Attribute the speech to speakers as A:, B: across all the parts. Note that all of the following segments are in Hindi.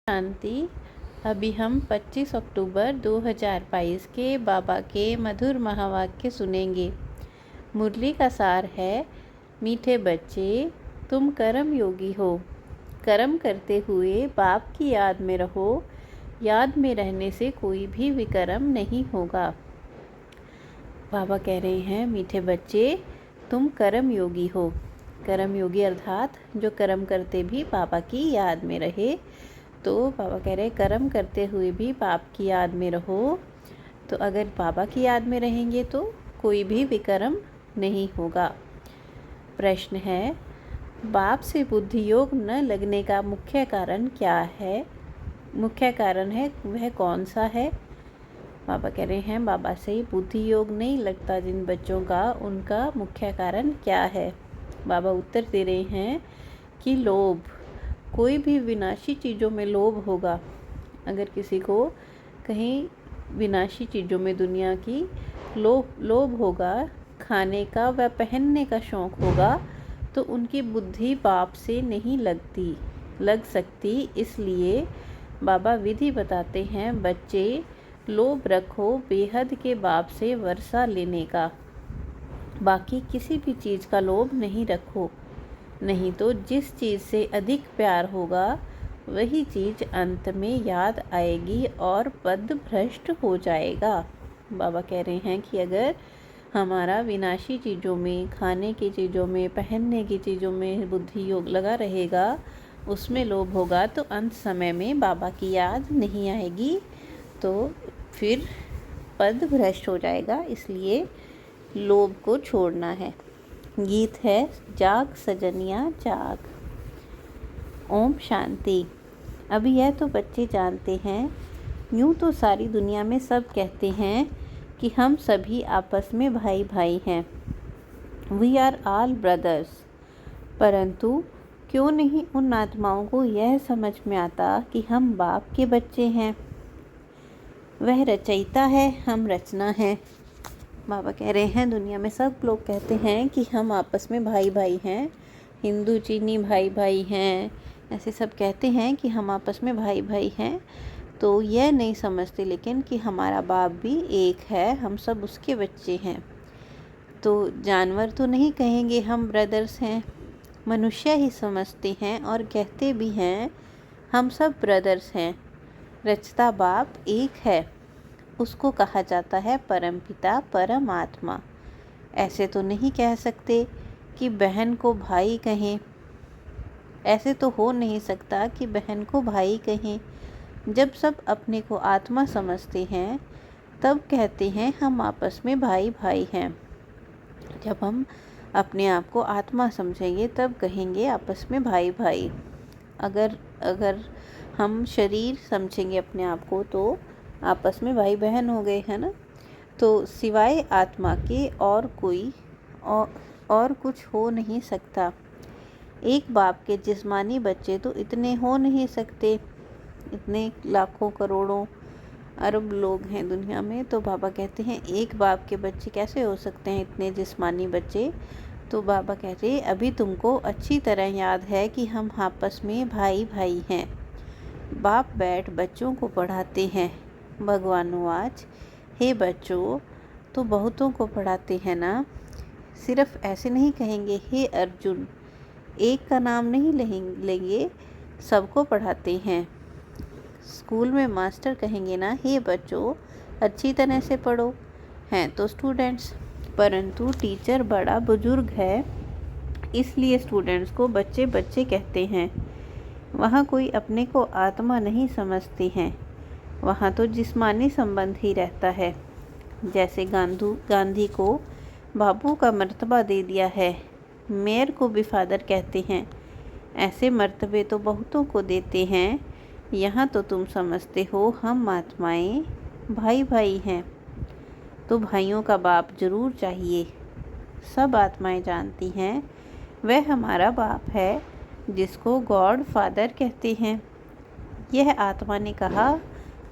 A: शांति। अभी हम 25 अक्टूबर 2022 के बाबा के मधुर महावाक्य सुनेंगे। मुरली का सार है, मीठे बच्चे तुम कर्म योगी हो। कर्म करते हुए बाप की याद में रहो। याद में रहने से कोई भी विकर्म नहीं होगा। बाबा कह रहे हैं, मीठे बच्चे तुम कर्म योगी हो। कर्म योगी अर्थात जो कर्म करते भी बाबा की याद में रहे। तो बाबा कह रहे कर्म करते हुए भी बाप की याद में रहो। तो अगर बाबा की याद में रहेंगे तो कोई भी विकर्म नहीं होगा। प्रश्न है, बाप से बुद्धि योग न लगने का मुख्य कारण क्या है? मुख्य कारण है वह कौन सा है? बाबा कह रहे हैं, बाबा से बुद्धि योग नहीं लगता जिन बच्चों का, उनका मुख्य कारण क्या है? बाबा उत्तर दे रहे हैं कि लोभ। कोई भी विनाशी चीज़ों में लोभ होगा। अगर किसी को कहीं विनाशी चीज़ों में दुनिया की लोभ होगा, खाने का व पहनने का शौक़ होगा, तो उनकी बुद्धि बाप से नहीं लग सकती। इसलिए बाबा विधि बताते हैं, बच्चे लोभ रखो बेहद के बाप से वर्षा लेने का। बाकी किसी भी चीज़ का लोभ नहीं रखो, नहीं तो जिस चीज़ से अधिक प्यार होगा वही चीज़ अंत में याद आएगी और पद भ्रष्ट हो जाएगा। बाबा कह रहे हैं कि अगर हमारा विनाशी चीज़ों में, खाने की चीज़ों में, पहनने की चीज़ों में बुद्धि योग लगा रहेगा, उसमें लोभ होगा, तो अंत समय में बाबा की याद नहीं आएगी, तो फिर पद भ्रष्ट हो जाएगा। इसलिए लोभ को छोड़ना है। गीत है, जाग सजनिया जाग। ओम शांति। अभी यह तो बच्चे जानते हैं, यूँ तो सारी दुनिया में सब कहते हैं कि हम सभी आपस में भाई भाई हैं, वी आर ऑल ब्रदर्स। परंतु क्यों नहीं उन आत्माओं को यह समझ में आता कि हम बाप के बच्चे हैं। वह रचयिता है, हम रचना है। बाबा कह रहे हैं, दुनिया में सब लोग कहते हैं कि हम आपस में भाई भाई हैं, हिंदू चीनी भाई भाई हैं, ऐसे सब कहते हैं कि हम आपस में भाई भाई हैं। तो यह नहीं समझते लेकिन कि हमारा बाप भी एक है, हम सब उसके बच्चे हैं। तो जानवर तो नहीं कहेंगे हम ब्रदर्स हैं, मनुष्य ही समझते हैं और कहते भी हैं हम सब ब्रदर्स हैं। रचता बाप एक है, उसको कहा जाता है परमपिता परमात्मा। ऐसे तो नहीं कह सकते कि बहन को भाई कहें, ऐसे तो हो नहीं सकता कि बहन को भाई कहें। जब सब अपने को आत्मा समझते हैं तब कहते हैं हम आपस में भाई भाई हैं। जब हम अपने आप को आत्मा समझेंगे तब कहेंगे आपस में भाई भाई। अगर हम शरीर समझेंगे अपने आप को तो आपस में भाई बहन हो गए, है ना। तो सिवाय आत्मा के और कोई और कुछ हो नहीं सकता। एक बाप के जिस्मानी बच्चे तो इतने हो नहीं सकते, इतने लाखों करोड़ों अरब लोग हैं दुनिया में। तो बाबा कहते हैं एक बाप के बच्चे कैसे हो सकते हैं, इतने जिस्मानी बच्चे। तो बाबा कहते हैं अभी तुमको अच्छी तरह याद है कि हम आपस में भाई भाई हैं। बाप बैठ बच्चों को पढ़ाते हैं। भगवानुवाच, हे बच्चों, तो बहुतों को पढ़ाते हैं ना, सिर्फ ऐसे नहीं कहेंगे हे अर्जुन, एक का नाम नहीं लेंगे, सबको पढ़ाते हैं। स्कूल में मास्टर कहेंगे ना, हे बच्चों अच्छी तरह से पढ़ो, हैं तो स्टूडेंट्स। परंतु टीचर बड़ा बुजुर्ग है, इसलिए स्टूडेंट्स को बच्चे बच्चे कहते हैं। वहाँ कोई अपने को आत्मा नहीं समझते हैं, वहाँ तो जिस्मानी संबंध ही रहता है। जैसे गांधी को बाबू का मर्तबा दे दिया है, मेयर को भी फादर कहते हैं, ऐसे मर्तबे तो बहुतों को देते हैं। यहाँ तो तुम समझते हो हम आत्माएं भाई भाई हैं, तो भाइयों का बाप जरूर चाहिए। सब आत्माएं जानती हैं वह हमारा बाप है, जिसको गॉड फादर कहते हैं। यह आत्मा ने कहा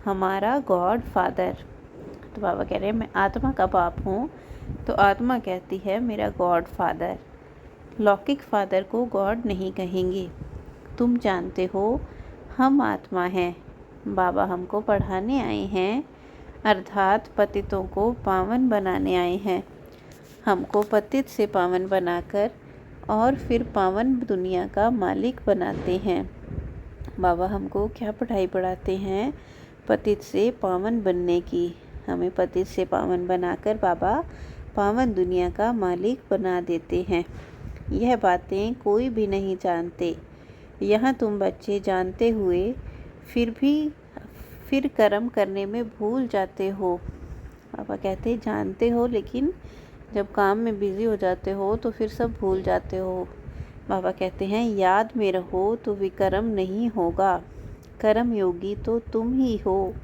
A: हमारा गॉड फादर। तो बाबा कह रहे हैं मैं आत्मा का बाप हूँ, तो आत्मा कहती है मेरा गॉड फादर। लौकिक फादर को गॉड नहीं कहेंगे। तुम जानते हो हम आत्मा हैं। बाबा हमको पढ़ाने आए हैं, अर्थात पतितों को पावन बनाने आए हैं। हमको पतित से पावन बनाकर और फिर पावन दुनिया का मालिक बनाते हैं। बाबा हमको क्या पढ़ाई पढ़ाते हैं? पतित से पावन बनने की। हमें पतित से पावन बनाकर बाबा पावन दुनिया का मालिक बना देते हैं। यह बातें कोई भी नहीं जानते। यहाँ तुम बच्चे जानते हुए फिर कर्म करने में भूल जाते हो। पापा कहते जानते हो, लेकिन जब काम में बिज़ी हो जाते हो तो फिर सब भूल जाते हो। बाबा कहते हैं याद में रहो तो विकर्म नहीं होगा। कर्म योगी तो तुम ही हो।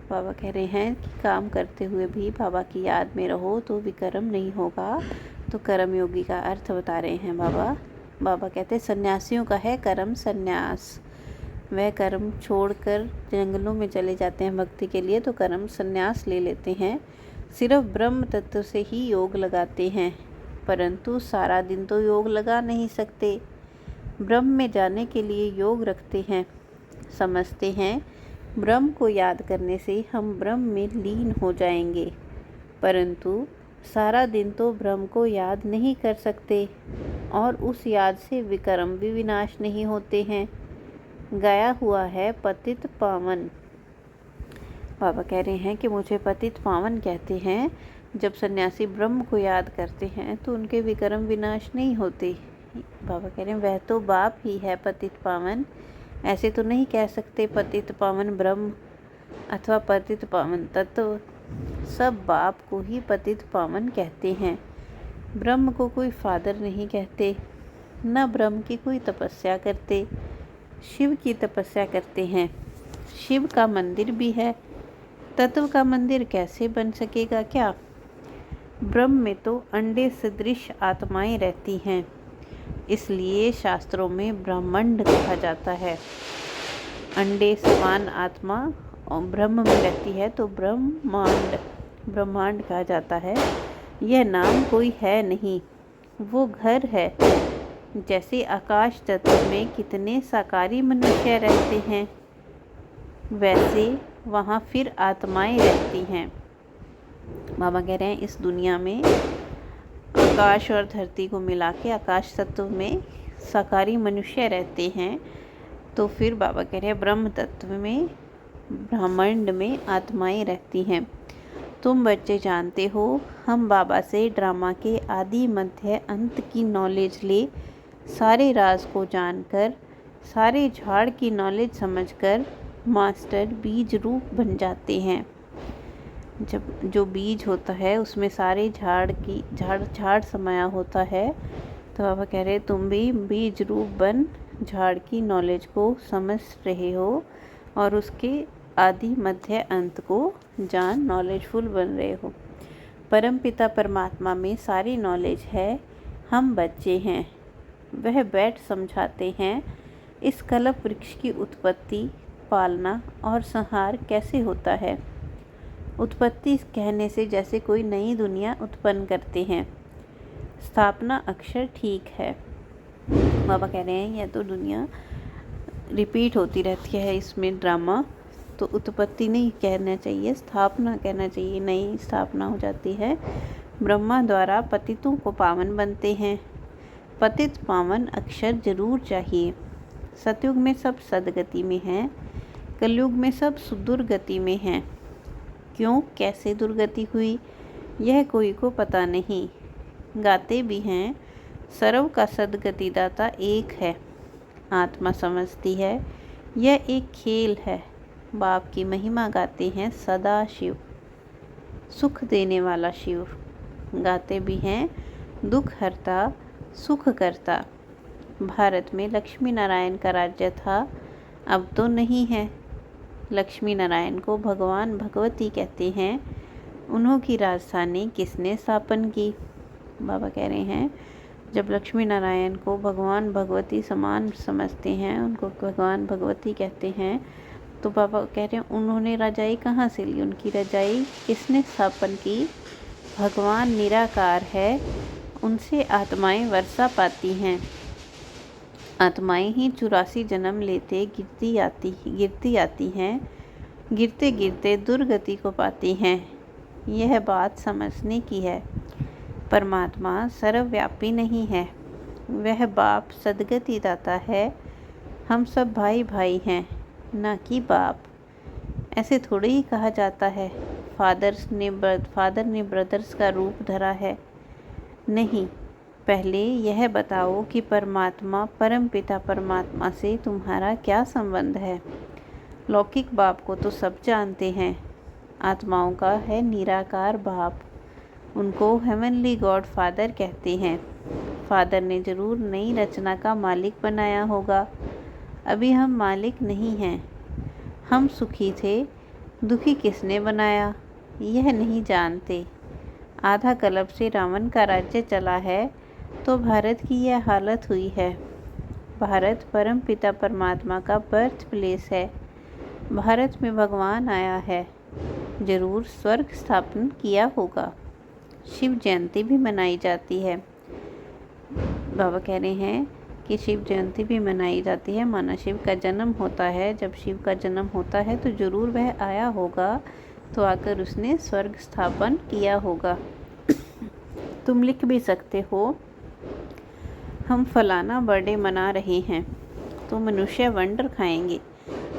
A: बाबा कह रहे हैं कि काम करते हुए भी बाबा की याद में रहो तो विकर्म नहीं होगा। तो कर्म योगी का अर्थ बता रहे हैं बाबा। बाबा कहते हैं सन्यासियों का है कर्म संन्यास। वह कर्म छोड़कर जंगलों में चले जाते हैं भक्ति के लिए, तो कर्म संन्यास ले लेते हैं। सिर्फ ब्रह्म तत्व से ही योग लगाते हैं, परंतु सारा दिन तो योग लगा नहीं सकते। ब्रह्म में जाने के लिए योग रखते हैं। समझते हैं ब्रह्म को याद करने से हम ब्रह्म में लीन हो जाएंगे, परंतु सारा दिन तो ब्रह्म को याद नहीं कर सकते और उस याद से विकर्म भी विनाश नहीं होते हैं। गाया हुआ है पतित पावन। बाबा कह रहे हैं कि मुझे पतित पावन कहते हैं। जब सन्यासी ब्रह्म को याद करते हैं तो उनके विकर्म विनाश नहीं होते। बाबा कह रहे हैं वह तो बाप ही है पतित पावन। ऐसे तो नहीं कह सकते पतित पावन ब्रह्म अथवा पतित पावन तत्व। सब बाप को ही पतित पावन कहते हैं। ब्रह्म को कोई फादर नहीं कहते, न ब्रह्म की कोई तपस्या करते। शिव की तपस्या करते हैं। शिव का मंदिर भी है, तत्व का मंदिर कैसे बन सकेगा क्या? ब्रह्म में तो अंडे सदृश आत्माएं रहती हैं, इसलिए शास्त्रों में ब्रह्मांड कहा जाता है। अंडे समान आत्मा और ब्रह्म में रहती है तो ब्रह्मांड कहा जाता है। यह नाम कोई है नहीं, वो घर है। जैसे आकाश तत्व में कितने साकारी मनुष्य रहते हैं, वैसे वहाँ फिर आत्माएं रहती हैं। बाबा कह रहे हैं इस दुनिया में आकाश और धरती को मिला के आकाश तत्व में साकारी मनुष्य रहते हैं, तो फिर बाबा कह रहे हैं ब्रह्म तत्व में ब्रह्मांड में आत्माएं रहती हैं। तुम बच्चे जानते हो हम बाबा से ड्रामा के आदि मध्य अंत की नॉलेज ले, सारे राज को जानकर, सारे झाड़ की नॉलेज समझकर मास्टर बीज रूप बन जाते हैं। जब जो बीज होता है उसमें सारे झाड़ समाया होता है, तो बाबा कह रहे तुम भी बीज रूप बन झाड़ की नॉलेज को समझ रहे हो और उसके आदि मध्य अंत को जान नॉलेजफुल बन रहे हो। परमपिता परमात्मा में सारी नॉलेज है। हम बच्चे हैं, वह बैठ समझाते हैं इस कल्प वृक्ष की उत्पत्ति, पालना और संहार कैसे होता है। उत्पत्ति कहने से जैसे कोई नई दुनिया उत्पन्न करते हैं, स्थापना अक्षर ठीक है। बाबा कह रहे हैं यह तो दुनिया रिपीट होती रहती है, इसमें ड्रामा तो उत्पत्ति नहीं कहना चाहिए, स्थापना कहना चाहिए। नई स्थापना हो जाती है। ब्रह्मा द्वारा पतितों को पावन बनते हैं। पतित पावन अक्षर जरूर चाहिए। सतयुग में सब सदगति में हैं, कलयुग में सब दुर्गति में हैं। क्यों कैसे दुर्गति हुई यह कोई को पता नहीं। गाते भी हैं सर्व का सदगति दाता एक है। आत्मा समझती है यह एक खेल है। बाप की महिमा गाते हैं सदा शिव, सुख देने वाला शिव। गाते भी हैं दुख हरता सुख करता। भारत में लक्ष्मी नारायण का राज्य था, अब तो नहीं है। लक्ष्मी नारायण को भगवान भगवती कहते हैं। उन्हों की राजधानी किसने स्थापन की? बाबा कह रहे हैं जब लक्ष्मी नारायण को भगवान भगवती समान समझते हैं, उनको भगवान भगवती कहते हैं, तो बाबा कह रहे हैं उन्होंने रजाई कहाँ से ली? उनकी रजाई किसने स्थापन की? भगवान निराकार है, उनसे आत्माएं वर्षा पाती हैं। आत्माएं ही 84 जन्म लेते गिरती आती हैं, गिरते गिरते दुर्गति को पाती हैं। यह बात समझने की है। परमात्मा सर्वव्यापी नहीं है, वह बाप सद्गति दाता है। हम सब भाई भाई हैं, ना कि बाप। ऐसे थोड़े ही कहा जाता है फादर ने ब्रदर्स का रूप धरा है। नहीं, पहले यह बताओ कि परमात्मा परमपिता परमात्मा से तुम्हारा क्या संबंध है। लौकिक बाप को तो सब जानते हैं, आत्माओं का है निराकार बाप, उनको हेवनली गॉड फादर कहते हैं। फादर ने जरूर नई रचना का मालिक बनाया होगा। अभी हम मालिक नहीं हैं। हम सुखी थे, दुखी किसने बनाया यह नहीं जानते। आधा कल्प से रावण का राज्य चला है तो भारत की यह हालत हुई है। भारत परम पिता परमात्मा का बर्थ प्लेस है। भारत में भगवान आया है, जरूर स्वर्ग स्थापन किया होगा। शिव जयंती भी मनाई जाती है। बाबा कह रहे हैं कि शिव जयंती भी मनाई जाती है, माना शिव का जन्म होता है। जब शिव का जन्म होता है तो ज़रूर वह आया होगा, तो आकर उसने स्वर्ग स्थापन किया होगा। तुम लिख भी सकते हो, हम फलाना बर्थडे मना रहे हैं, तो मनुष्य वंडर खाएंगे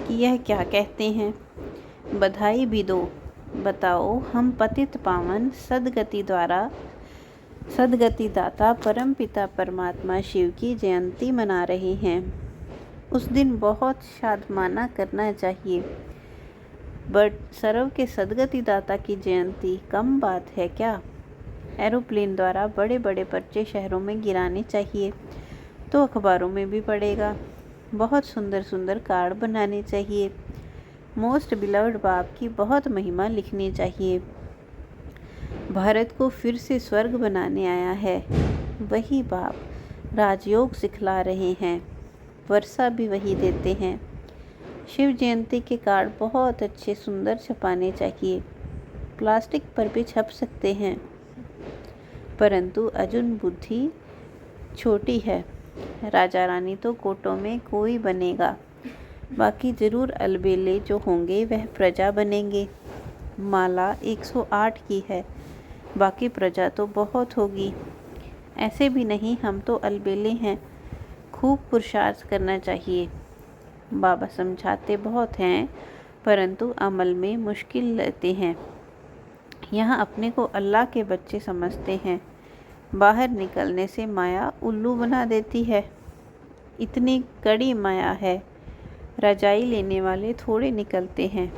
A: कि यह क्या कहते हैं। बधाई भी दो, बताओ हम पतित पावन सदगति दाता परम पिता परमात्मा शिव की जयंती मना रहे हैं। उस दिन बहुत शादमाना करना चाहिए। बट सर्व के सदगति दाता की जयंती कम बात है क्या। एरोप्लेन द्वारा बड़े बड़े पर्चे शहरों में गिराने चाहिए, तो अखबारों में भी पड़ेगा। बहुत सुंदर सुंदर कार्ड बनाने चाहिए। मोस्ट बिलव्ड बाप की बहुत महिमा लिखनी चाहिए। भारत को फिर से स्वर्ग बनाने आया है वही बाप। राजयोग सिखला रहे हैं, वर्षा भी वही देते हैं। शिव जयंती के कार्ड बहुत अच्छे सुंदर छपाने चाहिए। प्लास्टिक पर भी छप सकते हैं, परंतु अर्जुन बुद्धि छोटी है। राजा रानी तो कोटों में कोई बनेगा, बाकी जरूर अलबेले जो होंगे वह प्रजा बनेंगे। माला 108 की है, बाकी प्रजा तो बहुत होगी। ऐसे भी नहीं हम तो अलबेले हैं, खूब पुरुषार्थ करना चाहिए। बाबा समझाते बहुत हैं, परंतु अमल में मुश्किल लेते हैं। यहाँ अपने को अल्लाह के बच्चे समझते हैं, बाहर निकलने से माया उल्लू बना देती है। इतनी कड़ी माया है, रजाई लेने वाले थोड़े निकलते हैं।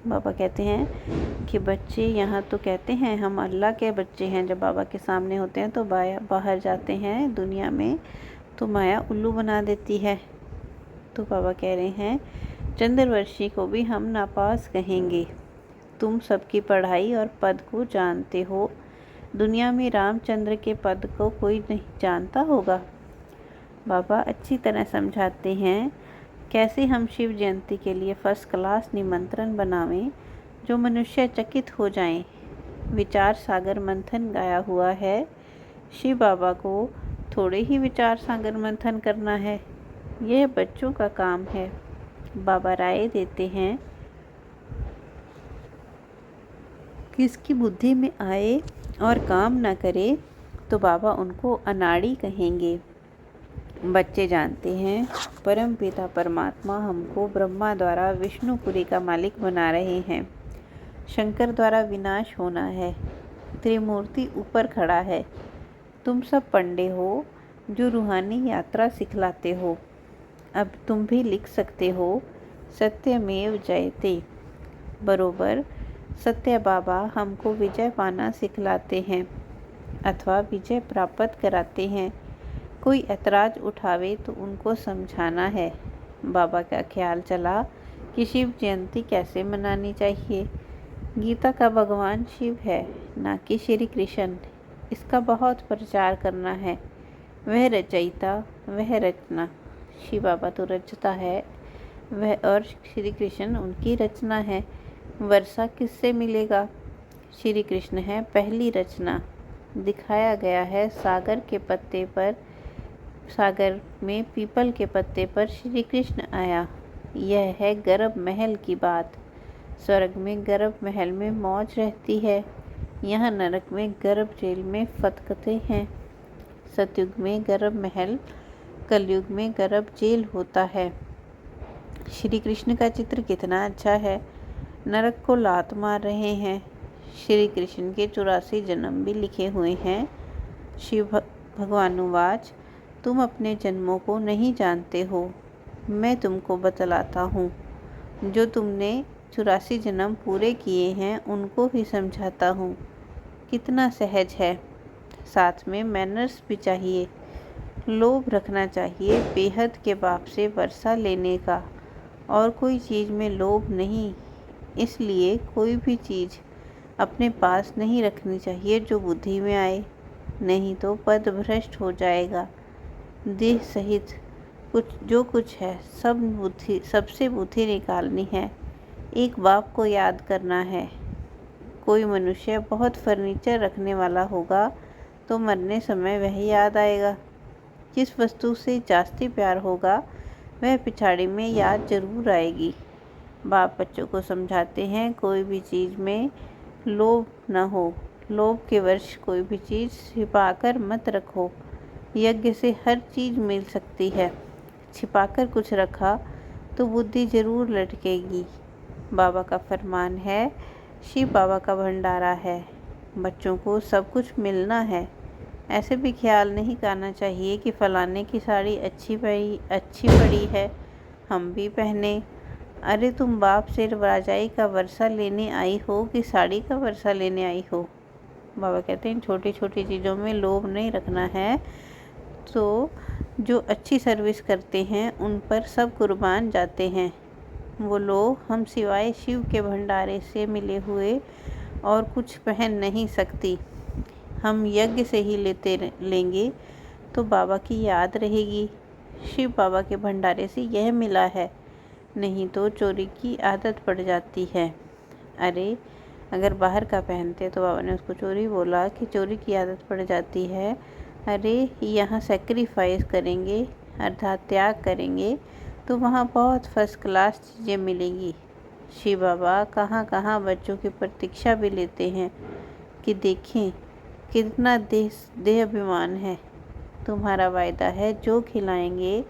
A: बाबा कहते हैं कि बच्चे यहाँ तो कहते हैं हम अल्लाह के बच्चे हैं, जब बाबा के सामने होते हैं तो बाहर जाते हैं दुनिया में तो माया उल्लू बना देती है। तो बाबा कह रहे हैं चंद्रवर्षी को भी हम नापास कहेंगे। तुम सबकी पढ़ाई और पद को जानते हो, दुनिया में रामचंद्र के पद को कोई नहीं जानता होगा। बाबा अच्छी तरह समझाते हैं कैसे हम शिव जयंती के लिए फर्स्ट क्लास निमंत्रण बनावें जो मनुष्य चकित हो जाएं। विचार सागर मंथन गाया हुआ है। शिव बाबा को थोड़े ही विचार सागर मंथन करना है, यह बच्चों का काम है। बाबा राय देते हैं किसकी बुद्धि में आए और काम न करे तो बाबा उनको अनाड़ी कहेंगे। बच्चे जानते हैं परम पिता परमात्मा हमको ब्रह्मा द्वारा विष्णुपुरी का मालिक बना रहे हैं। शंकर द्वारा विनाश होना है, त्रिमूर्ति ऊपर खड़ा है। तुम सब पंडे हो जो रूहानी यात्रा सिखलाते हो। अब तुम भी लिख सकते हो सत्यमेव जयते। बरोबर सत्य बाबा हमको विजय पाना सिखलाते हैं अथवा विजय प्राप्त कराते हैं। कोई ऐतराज़ उठावे तो उनको समझाना है। बाबा का ख्याल चला कि शिव जयंती कैसे मनानी चाहिए। गीता का भगवान शिव है, ना कि श्री कृष्ण। इसका बहुत प्रचार करना है। वह रचयिता, वह रचना। शिव बाबा तो रचता है वह, और श्री कृष्ण उनकी रचना है। वर्षा किससे मिलेगा? श्री कृष्ण है पहली रचना। दिखाया गया है सागर के पत्ते पर सागर में पीपल के पत्ते पर श्री कृष्ण आया। यह है गर्भ महल की बात। स्वर्ग में गर्भ महल में मौज रहती है, यहाँ नरक में गर्भ जेल में फतकते हैं। सतयुग में गर्भ महल, कलयुग में गर्भ जेल होता है। श्री कृष्ण का चित्र कितना अच्छा है। नरक को लात मार रहे हैं। श्री कृष्ण के 84 जन्म भी लिखे हुए हैं। शिव भगवानुवाच, तुम अपने जन्मों को नहीं जानते हो, मैं तुमको बतलाता हूँ। जो तुमने 84 जन्म पूरे किए हैं उनको ही समझाता हूँ। कितना सहज है। साथ में मैनर्स भी चाहिए। लोभ रखना चाहिए बेहद के बाप से वर्षा लेने का, और कोई चीज़ में लोभ नहीं। इसलिए कोई भी चीज़ अपने पास नहीं रखनी चाहिए जो बुद्धि में आए, नहीं तो पद भ्रष्ट हो जाएगा। देह सहित जो कुछ है सबसे बुद्धि निकालनी है। एक बाप को याद करना है। कोई मनुष्य बहुत फर्नीचर रखने वाला होगा तो मरने समय वह याद आएगा। जिस वस्तु से जास्ती प्यार होगा वह पिछाड़ी में याद जरूर आएगी। बाप बच्चों को समझाते हैं, कोई भी चीज़ में लोभ न हो। लोभ के वश कोई भी चीज़ छिपाकर मत रखो। यज्ञ से हर चीज़ मिल सकती है। छिपाकर कुछ रखा तो बुद्धि जरूर लटकेगी। बाबा का फरमान है, शिव बाबा का भंडारा है, बच्चों को सब कुछ मिलना है। ऐसे भी ख्याल नहीं करना चाहिए कि फलाने की साड़ी अच्छी पड़ी है, हम भी पहने। अरे तुम बाप से राजाई का वर्षा लेने आई हो कि साड़ी का वर्षा लेने आई हो। बाबा कहते हैं छोटी छोटी चीज़ों में लोभ नहीं रखना है। तो जो अच्छी सर्विस करते हैं उन पर सब कुर्बान जाते हैं। वो लोग हम सिवाय शिव के भंडारे से मिले हुए और कुछ पहन नहीं सकती। हम यज्ञ से ही लेंगे तो बाबा की याद रहेगी। शिव बाबा के भंडारे से यह मिला है, नहीं तो चोरी की आदत पड़ जाती है। अरे अगर बाहर का पहनते तो बाबा ने उसको चोरी बोला कि चोरी की आदत पड़ जाती है। अरे यहाँ सेक्रीफाइस करेंगे अर्थात त्याग करेंगे तो वहाँ बहुत फर्स्ट क्लास चीज़ें मिलेंगी। शिव बाबा कहाँ कहाँ बच्चों की प्रतीक्षा भी लेते हैं कि देखें कितना देह अभिमान है। तुम्हारा वायदा है, जो खिलाएंगे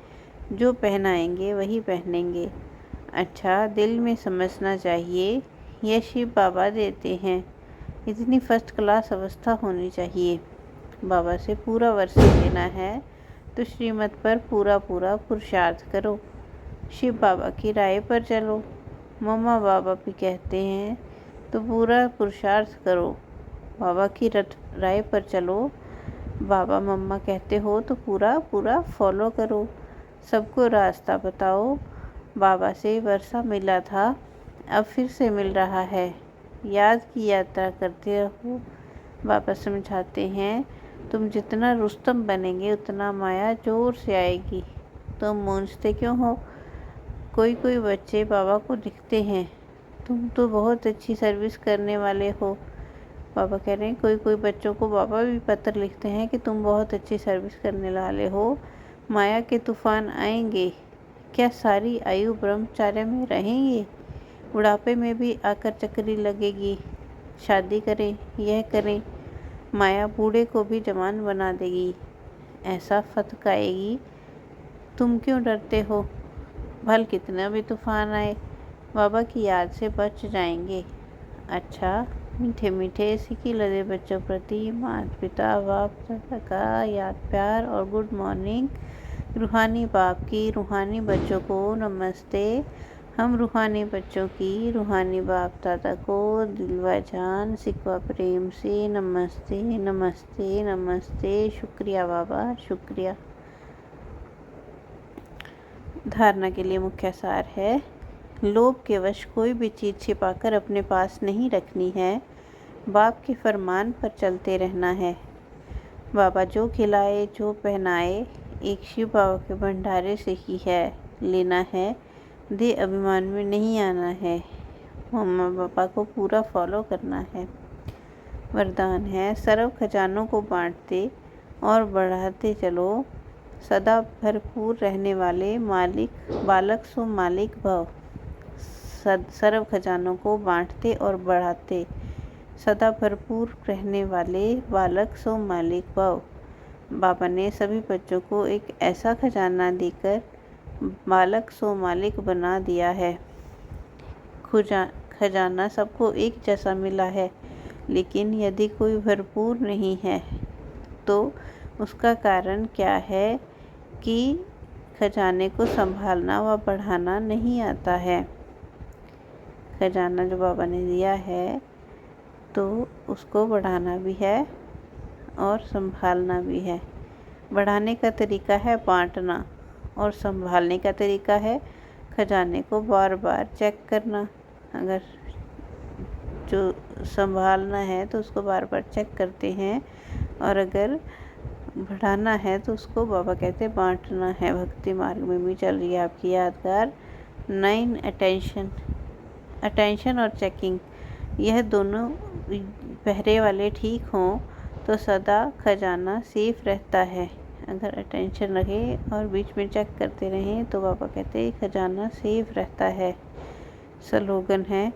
A: जो पहनाएंगे वही पहनेंगे। अच्छा दिल में समझना चाहिए यह शिव बाबा देते हैं। इतनी फर्स्ट क्लास अवस्था होनी चाहिए। बाबा से पूरा वर्षा लेना है तो श्रीमत पर पूरा पुरुषार्थ करो। शिव बाबा की राय पर चलो। मम्मा बाबा भी कहते हैं तो पूरा पुरुषार्थ करो। बाबा की राय पर चलो। बाबा मम्मा कहते हो तो पूरा फॉलो करो। सबको रास्ता बताओ। बाबा से वर्षा मिला था, अब फिर से मिल रहा है। याद की यात्रा करते रहो। बाबा समझाते हैं, तुम जितना रुस्तम बनेंगे उतना माया जोर से आएगी। तुम मूंझते क्यों हो? कोई बच्चे बाबा को लिखते हैं, तुम तो बहुत अच्छी सर्विस करने वाले हो। बाबा कह रहे हैं कोई बच्चों को बाबा भी पत्र लिखते हैं कि तुम बहुत अच्छी सर्विस करने वाले हो। माया के तूफान आएंगे, क्या सारी आयु ब्रह्मचार्य में रहेंगे? बुढ़ापे में भी आकर चक्री लगेगी। शादी करें यह करें, माया बूढ़े को भी जवान बना देगी। ऐसा फतकाएगी, तुम क्यों डरते हो? भल कितना भी तूफान आए बाबा की याद से बच जाएंगे। अच्छा मीठे मीठे सिकी लदे बच्चों प्रति माता पिता बाप दादा का याद प्यार और गुड मॉर्निंग। रूहानी बाप की रूहानी बच्चों को नमस्ते। हम रूहानी बच्चों की रूहानी बाप दादा को दिलवा जान सिकवा प्रेम से नमस्ते नमस्ते नमस्ते। शुक्रिया बाबा शुक्रिया। धारणा के लिए मुख्य सार है, लोभ के वश कोई भी चीज़ छिपाकर अपने पास नहीं रखनी है। बाप के फरमान पर चलते रहना है। बाबा जो खिलाए जो पहनाए एक शिव बाबा के भंडारे से ही है लेना है। देह अभिमान में नहीं आना है। मम्मा पापा को पूरा फॉलो करना है। वरदान है, सर्व खजानों को बांटते और बढ़ाते चलो। सदा भरपूर रहने वाले मालिक बालक सो मालिक भव। सर्व खजानों को बांटते और बढ़ाते। सदा भरपूर रहने वाले बालक सो मालिक भव। बाबा ने सभी बच्चों को एक ऐसा खजाना देकर बालक सो मालिक बना दिया है। खजाना सबको एक जैसा मिला है, लेकिन यदि कोई भरपूर नहीं है तो उसका कारण क्या है कि खजाने को संभालना व बढ़ाना नहीं आता है। खजाना जो बाबा ने दिया है तो उसको बढ़ाना भी है और संभालना भी है। बढ़ाने का तरीका है बांटना और संभालने का तरीका है खजाने को बार बार चेक करना। अगर जो संभालना है तो उसको बार बार चेक करते हैं, और अगर बढ़ाना है तो उसको बाबा कहते हैं बांटना है। भक्ति मार्ग में भी चल रही है आपकी यादगार 9 अटेंशन और चेकिंग, यह दोनों पहरे वाले ठीक हों तो सदा खजाना सेफ रहता है। अगर अटेंशन रहे और बीच में चेक करते रहें तो बाबा कहते हैं खजाना सेफ रहता है। स्लोगन है,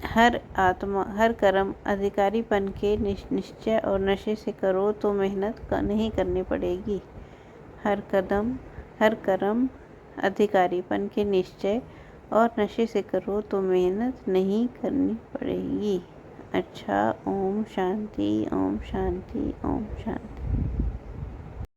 A: हर कर्म अधिकारीपन के निश्चय और नशे से करो तो मेहनत नहीं करनी पड़ेगी। हर कर्म अधिकारीपन के निश्चय और नशे से करो तो मेहनत नहीं करनी पड़ेगी। अच्छा, ओम शांति, ओम शांति, ओम शांति।